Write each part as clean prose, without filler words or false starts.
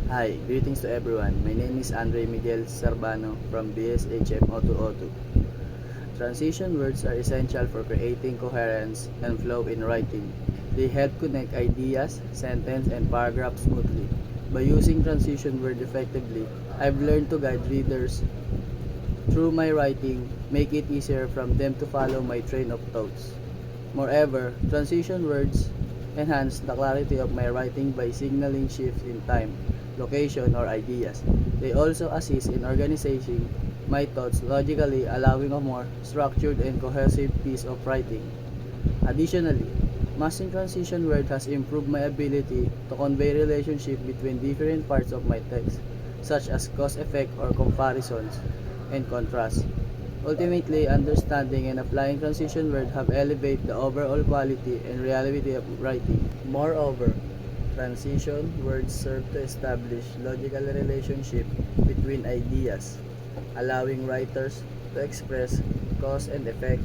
Hi, greetings to everyone. My name is Andre Miguel Sarbano from BSHM 0202. Transition words are essential for creating coherence and flow in writing. They help connect ideas, sentence, and paragraphs smoothly. By using transition word effectively, I've learned to guide readers through my writing, make it easier for them to follow my train of thoughts. Moreover, transition words enhance the clarity of my writing by signaling shifts in time, location, or ideas. They also assist in organizing my thoughts logically, allowing a more structured and cohesive piece of writing. Additionally, mastering transition word has improved my ability to convey relationship between different parts of my text, such as cause effect or comparisons and contrast. Ultimately, understanding and applying transition words have elevated the overall quality and reality of writing. Moreover, transition words serve to establish logical relationship between ideas, allowing writers to express cause and effect,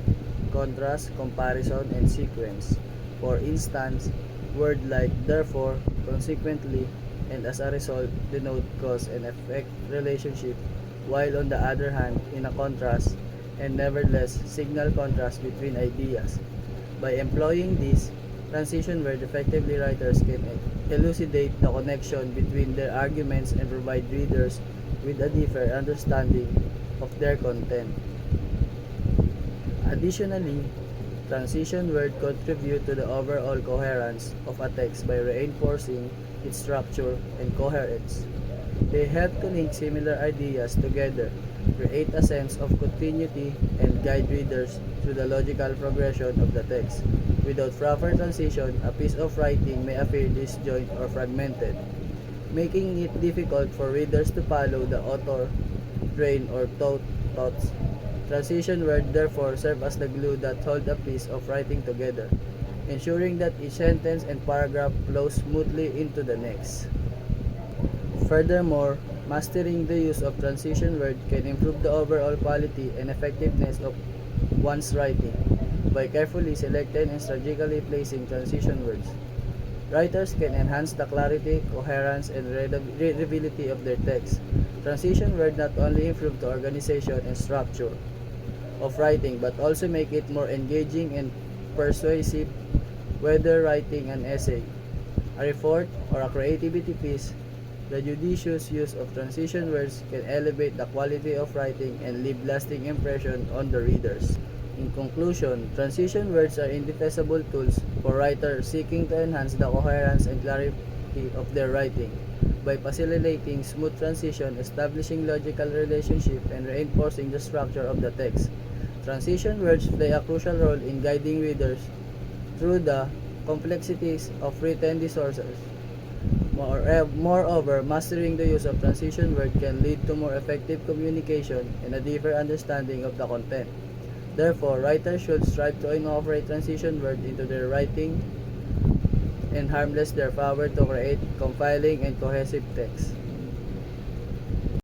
contrast, comparison, and sequence. For instance, words like therefore, consequently, and as a result denote cause and effect relationship, while on the other hand, in a contrast, and nevertheless signal contrast between ideas. By employing these transition word effectively, writers can elucidate the connection between their arguments and provide readers with a deeper understanding of their content. Additionally, transition words contribute to the overall coherence of a text by reinforcing its structure and coherence. They help to link similar ideas together, create a sense of continuity, and guide readers through the logical progression of the text. Without proper transition, a piece of writing may appear disjoint or fragmented, making it difficult for readers to follow the author train or thoughts. Transition words therefore serve as the glue that hold a piece of writing together, ensuring that each sentence and paragraph flows smoothly into the next. Furthermore, mastering the use of transition words can improve the overall quality and effectiveness of one's writing. By carefully selecting and strategically placing transition words, writers can enhance the clarity, coherence, and readability of their text. Transition words not only improve the organization and structure of writing but also make it more engaging and persuasive, whether writing an essay, a report, or a creativity piece. The judicious use of transition words can elevate the quality of writing and leave lasting impression on the readers. In conclusion, transition words are indispensable tools for writers seeking to enhance the coherence and clarity of their writing. By facilitating smooth transition, establishing logical relationship, and reinforcing the structure of the text, transition words play a crucial role in guiding readers through the complexities of written discourses. Moreover, mastering the use of transition words can lead to more effective communication and a deeper understanding of the content. Therefore, writers should strive to incorporate transition words into their writing and harness their power to create compelling and cohesive text.